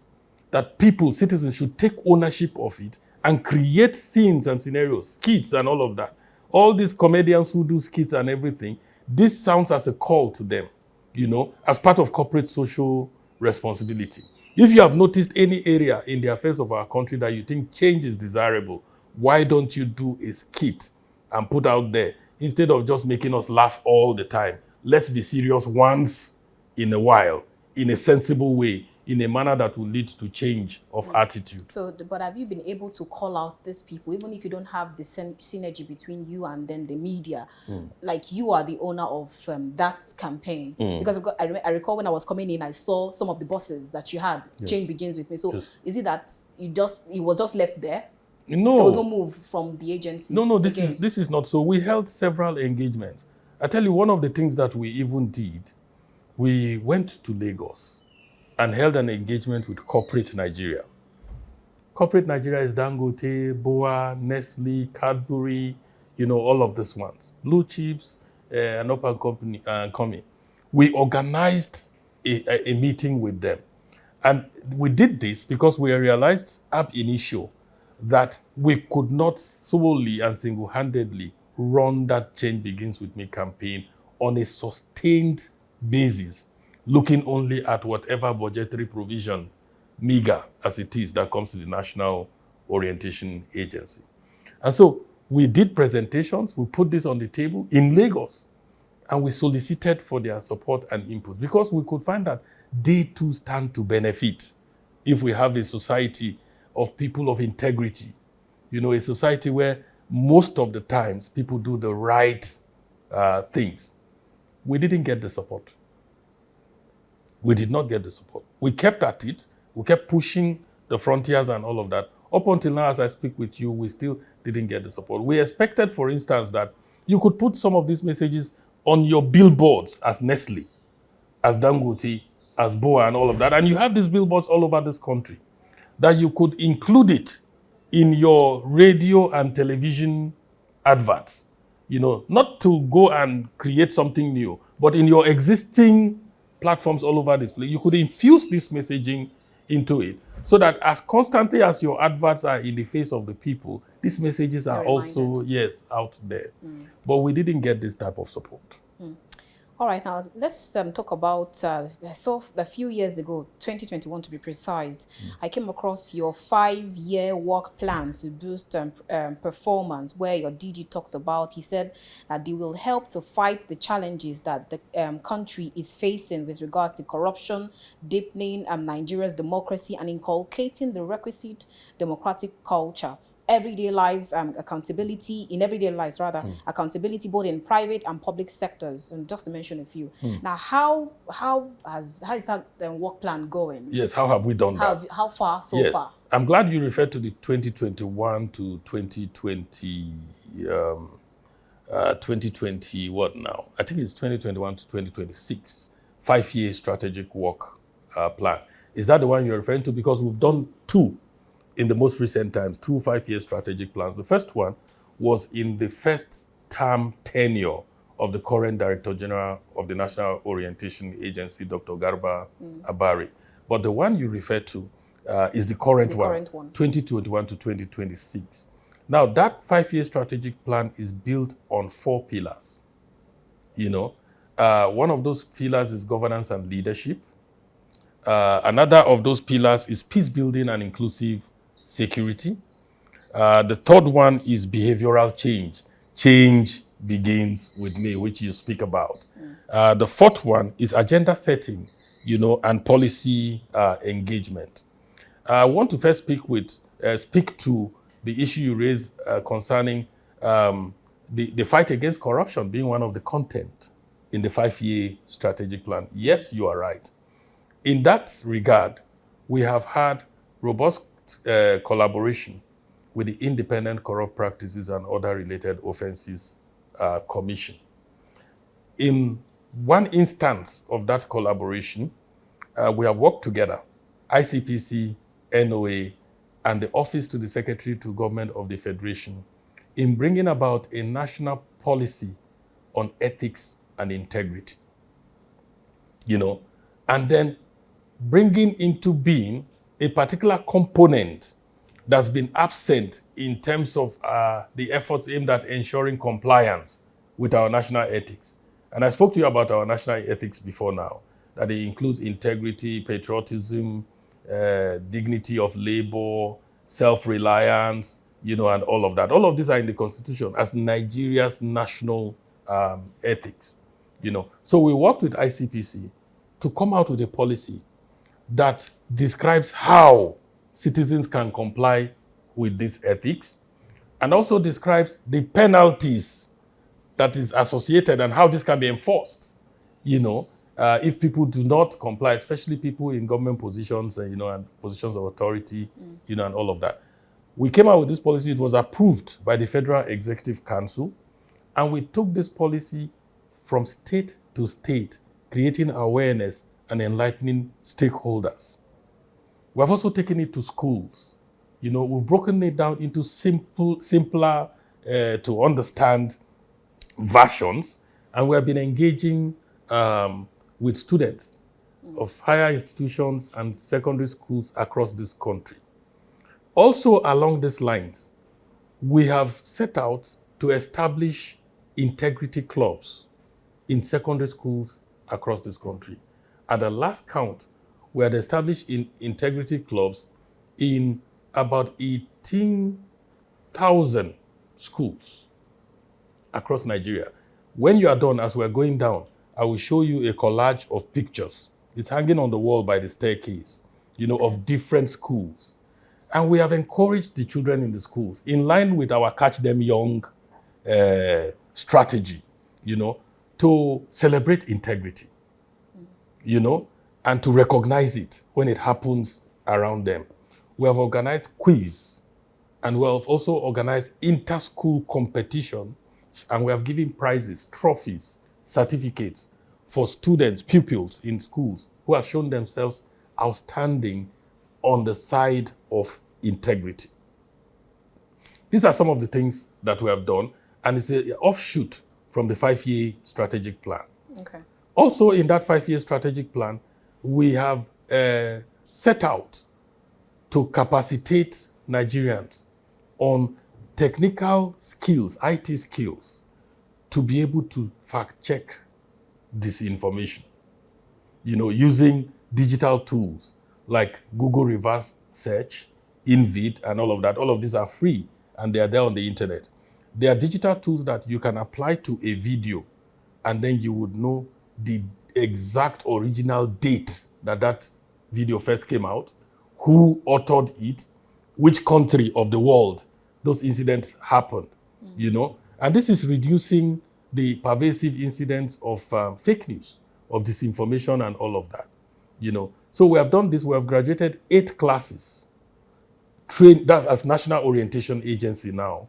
that people, citizens should take ownership of it and create scenes and scenarios, skits and all of that. All these comedians who do skits and everything, this sounds as a call to them, as part of corporate social responsibility. If you have noticed any area in the affairs of our country that you think change is desirable, why don't you do a skit and put out there instead of just making us laugh all the time? Let's be serious once in a while, in a sensible way, in a manner that will lead to change of attitude. So, but have you been able to call out these people, even if you don't have the synergy between you and then the media? Like, you are the owner of that campaign. Because I recall when I was coming in, I saw some of the bosses that you had. Yes. Change begins with me. So, yes. Is it that it was just left there? No. There was no move from the agency? No, this is not so. We held several engagements. I tell you, one of the things that we even did, we went to Lagos and held an engagement with corporate Nigeria. Corporate Nigeria is Dangote, Boa, Nestle, Cadbury, all of these ones. Blue Chips, and up and coming. We organized a meeting with them. And we did this because we realized ab initio that we could not solely and single-handedly run that Change Begins With Me campaign on a sustained basis, looking only at whatever budgetary provision, meager as it is, that comes to the National Orientation Agency. And so we did presentations, we put this on the table in Lagos, and we solicited for their support and input because we could find that they too stand to benefit if we have a society of people of integrity, a society where most of the times people do the right things. We didn't get the support. We did not get the support. We kept at it. We kept pushing the frontiers and all of that. Up until now, as I speak with you, we still didn't get the support. We expected, for instance, that you could put some of these messages on your billboards as Nestle, as Dangote, as Boa and all of that. And you have these billboards all over this country, that you could include it in your radio and television adverts. Not to go and create something new, but in your existing platforms all over this place, you could infuse this messaging into it so that as constantly as your adverts are in the face of the people, these messages are also, yes, out there. But we didn't get this type of support. All right, now let's talk about, I saw a few years ago, 2021 to be precise, I came across your 5-year work plan to boost performance, where your DG talked about. He said that they will help to fight the challenges that the country is facing with regard to corruption, deepening Nigeria's democracy, and inculcating the requisite democratic culture. Everyday life accountability, in everyday lives rather, accountability both in private and public sectors, and just to mention a few. Now, how is that work plan going? Yes, how have we done that? How far so far? I'm glad you referred to the 2021 to 2020, 2020 what now? I think it's 2021 to 2026, 5-year strategic work plan. Is that the one you're referring to? Because we've done two in the most recent times, 2 5-year strategic plans. The first one was in the first term tenure of the current Director General of the National Orientation Agency, Dr. Garba Abari. But the one you refer to is the current one, 2021 to 2026. Now, that 5-year strategic plan is built on 4 pillars. One of those pillars is governance and leadership. Another of those pillars is peace building and inclusive security. The third one is behavioral change. Change begins with me, which you speak about. The fourth one is agenda setting, and policy engagement. I want to first speak to the issue you raised concerning the fight against corruption being one of the content in the 5-year strategic plan. Yes, you are right. In that regard, we have had robust collaboration with the Independent Corrupt Practices and Other Related Offenses Commission. In one instance of that collaboration, we have worked together, ICPC, NOA, and the Office to the Secretary to Government of the Federation in bringing about a national policy on ethics and integrity, and then bringing into being a particular component that's been absent in terms of the efforts aimed at ensuring compliance with our national ethics. And I spoke to you about our national ethics before now, that it includes integrity, patriotism, dignity of labor, self-reliance, and all of that. All of these are in the Constitution as Nigeria's national ethics. So we worked with ICPC to come out with a policy that describes how citizens can comply with these ethics, and also describes the penalties that is associated and how this can be enforced, if people do not comply, especially people in government positions, and positions of authority, and all of that. We came out with this policy. It was approved by the Federal Executive Council, and we took this policy from state to state, creating awareness and enlightening stakeholders. We have also taken it to schools. We've broken it down into simpler to understand versions, and we have been engaging with students of higher institutions and secondary schools across this country. Also along these lines, we have set out to establish integrity clubs in secondary schools across this country. At the last count, we had established integrity clubs in about 18,000 schools across Nigeria. When you are done, as we're going down, I will show you a collage of pictures. It's hanging on the wall by the staircase, of different schools. And we have encouraged the children in the schools, in line with our Catch Them Young strategy, to celebrate integrity, and to recognize it when it happens around them. We have organized quiz, and we have also organized inter-school competition, and we have given prizes, trophies, certificates for students, pupils in schools who have shown themselves outstanding on the side of integrity. These are some of the things that we have done, and it's an offshoot from the 5-year strategic plan. Okay. Also, in that 5-year strategic plan, we have set out to capacitate Nigerians on technical skills, IT skills, to be able to fact-check disinformation, using digital tools like Google Reverse Search, InVid, and all of that. All of these are free, and they are there on the internet. They are digital tools that you can apply to a video, and then you would know the exact original date that video first came out, who authored it, which country of the world those incidents happened, And this is reducing the pervasive incidents of fake news, of disinformation, and all of that, So we have done this. We have graduated 8 classes, that's as National Orientation Agency now,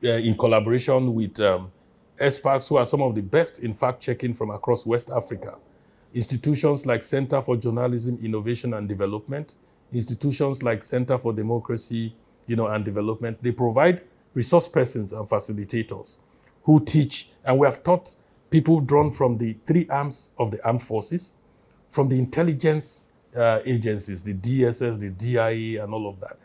in collaboration with experts who are some of the best in fact-checking from across West Africa. Institutions like Center for Journalism, Innovation and Development, institutions like Center for Democracy, and Development. They provide resource persons and facilitators who teach, and we have taught people drawn from the 3 arms of the armed forces, from the intelligence agencies, the DSS, the DIA, and all of that.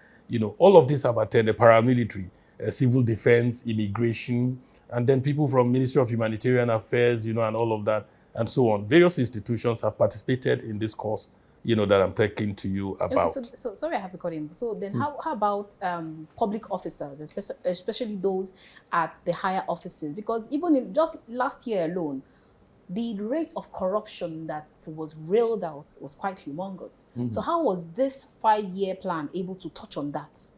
All of these have attended paramilitary, civil defense, immigration, and then people from Ministry of Humanitarian Affairs, and all of that, and so on. Various institutions have participated in this course, that I'm talking to you about. Okay, so sorry, I have to cut in. So then how about public officers, especially those at the higher offices? Because even in just last year alone, the rate of corruption that was railed out was quite humongous. So how was this 5-year plan able to touch on that?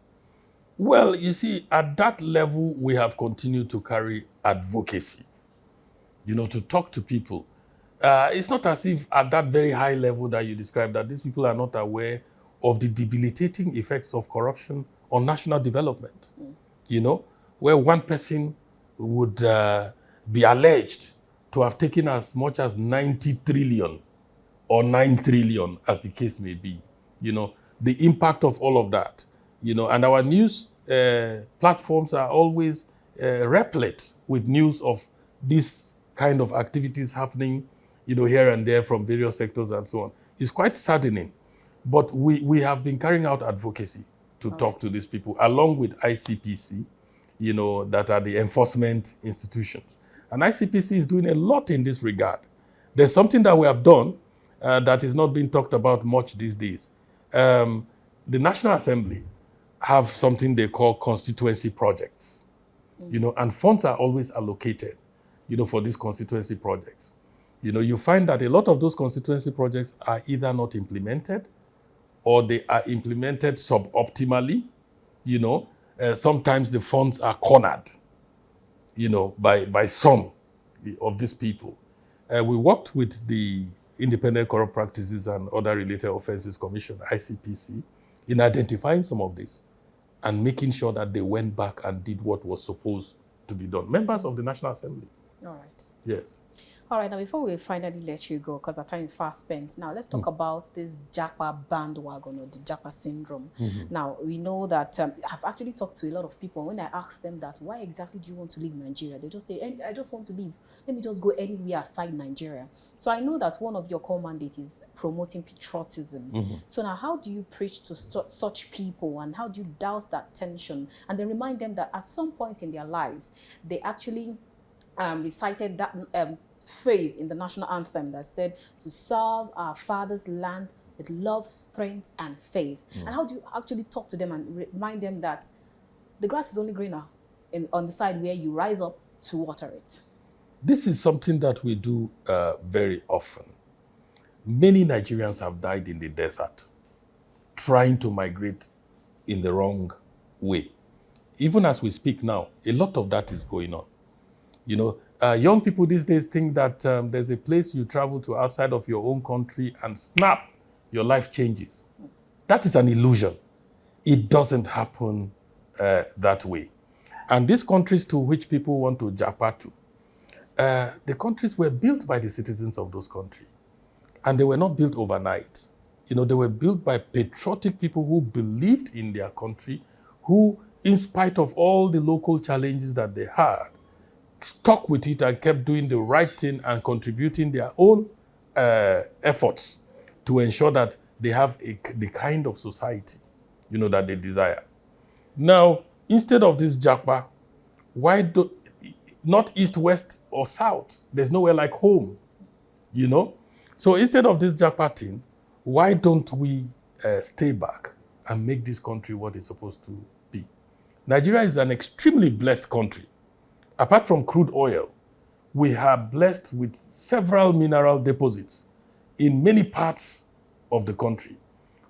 Well, you see, at that level, we have continued to carry advocacy, to talk to people. It's not as if at that very high level that you described that these people are not aware of the debilitating effects of corruption on national development, where one person would be alleged to have taken as much as 90 trillion or 9 trillion, as the case may be. The impact of all of that, and our news platforms are always replete with news of this kind of activities happening, here and there from various sectors and so on. It's quite saddening. But we have been carrying out advocacy to talk to these people, along with ICPC, that are the enforcement institutions. And ICPC is doing a lot in this regard. There's something that we have done that is not being talked about much these days. The National Assembly have something they call constituency projects, and funds are always allocated, for these constituency projects. You find that a lot of those constituency projects are either not implemented or they are implemented suboptimally. Sometimes the funds are cornered, by some of these people. We worked with the Independent Corrupt Practices and Other Related Offences Commission, ICPC, in identifying some of this and making sure that they went back and did what was supposed to be done. Members of the National Assembly. All right. Yes. All right, now before we finally let you go, because our time is fast spent, now let's talk about this Japa bandwagon or the Japa syndrome. Now, we know that I've actually talked to a lot of people. When I ask them that, why exactly do you want to leave Nigeria? They just say, I just want to leave. Let me just go anywhere aside Nigeria. So I know that one of your core mandates is promoting patriotism. So now, how do you preach to such people, and how do you douse that tension and then remind them that at some point in their lives, they actually recited that phrase in the national anthem that said, to serve our father's land with love, strength, and faith. And how do you actually talk to them and remind them that the grass is only greener on the side where you rise up to water it? This is something that we do very often. Many Nigerians have died in the desert trying to migrate in the wrong way. Even as we speak now, a lot of that is going on. Young people these days think that there's a place you travel to outside of your own country and snap, your life changes. That is an illusion. It doesn't happen that way. And these countries to which people want to japa to, the countries were built by the citizens of those countries. And they were not built overnight. They were built by patriotic people who believed in their country, who, in spite of all the local challenges that they had, stuck with it and kept doing the right thing and contributing their own efforts to ensure that they have the kind of society, that they desire. Now, instead of this japa, why do not east, west, or south? There's nowhere like home, So instead of this japa thing, why don't we stay back and make this country what it's supposed to be? Nigeria is an extremely blessed country. Apart from crude oil, we are blessed with several mineral deposits in many parts of the country.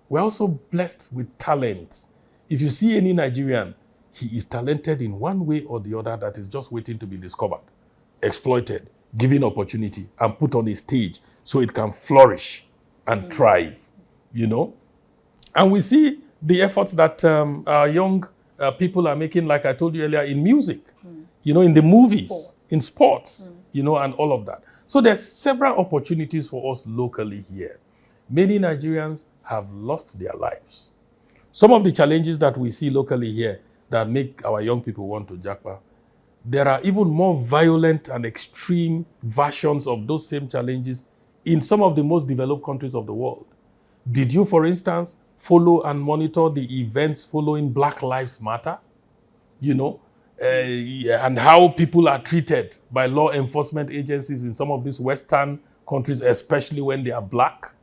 We're also blessed with talent. If you see any Nigerian, he is talented in one way or the other that is just waiting to be discovered, exploited, given opportunity, and put on a stage so it can flourish and thrive, And we see the efforts that our young people are making, like I told you earlier, in music. In the movies, in sports, and all of that. So there's several opportunities for us locally here. Many Nigerians have lost their lives. Some of the challenges that we see locally here that make our young people want to japa, there are even more violent and extreme versions of those same challenges in some of the most developed countries of the world. Did you, for instance, follow and monitor the events following Black Lives Matter? And how people are treated by law enforcement agencies in some of these Western countries, especially when they are black.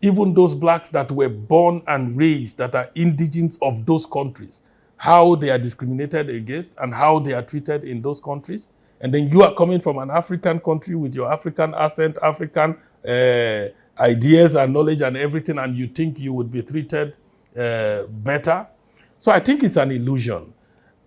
Even those blacks that were born and raised, that are indigenous of those countries, how they are discriminated against and how they are treated in those countries. And then you are coming from an African country with your African accent, African ideas and knowledge and everything, and you think you would be treated better. So I think it's an illusion.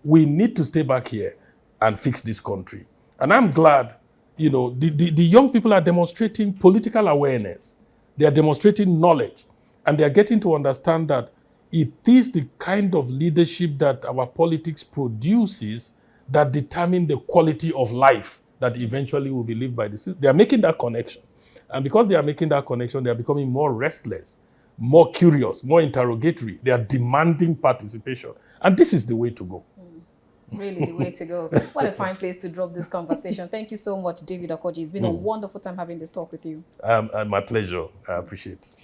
We need to stay back here and fix this country. And I'm glad, the young people are demonstrating political awareness. They are demonstrating knowledge. And they are getting to understand that it is the kind of leadership that our politics produces that determine the quality of life that eventually will be lived by the citizens. They are making that connection. And because they are making that connection, they are becoming more restless, more curious, more interrogatory. They are demanding participation. And this is the way to go. Really the way to go. What a fine place to drop this conversation. Thank you so much, David Akoji. It's been a wonderful time having this talk with you. My pleasure. I appreciate it.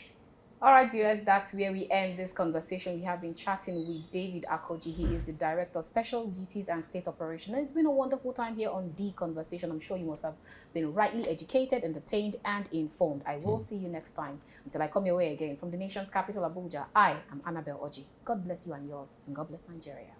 All right, viewers, that's where we end this conversation. We have been chatting with David Akoji. He is the Director of Special Duties and State Operation. And it's been a wonderful time here on The Conversation. I'm sure you must have been rightly educated, entertained, and informed. I will see you next time. Until I come your way again from the nation's capital, Abuja, I am Annabelle Oji. God bless you and yours, and God bless Nigeria.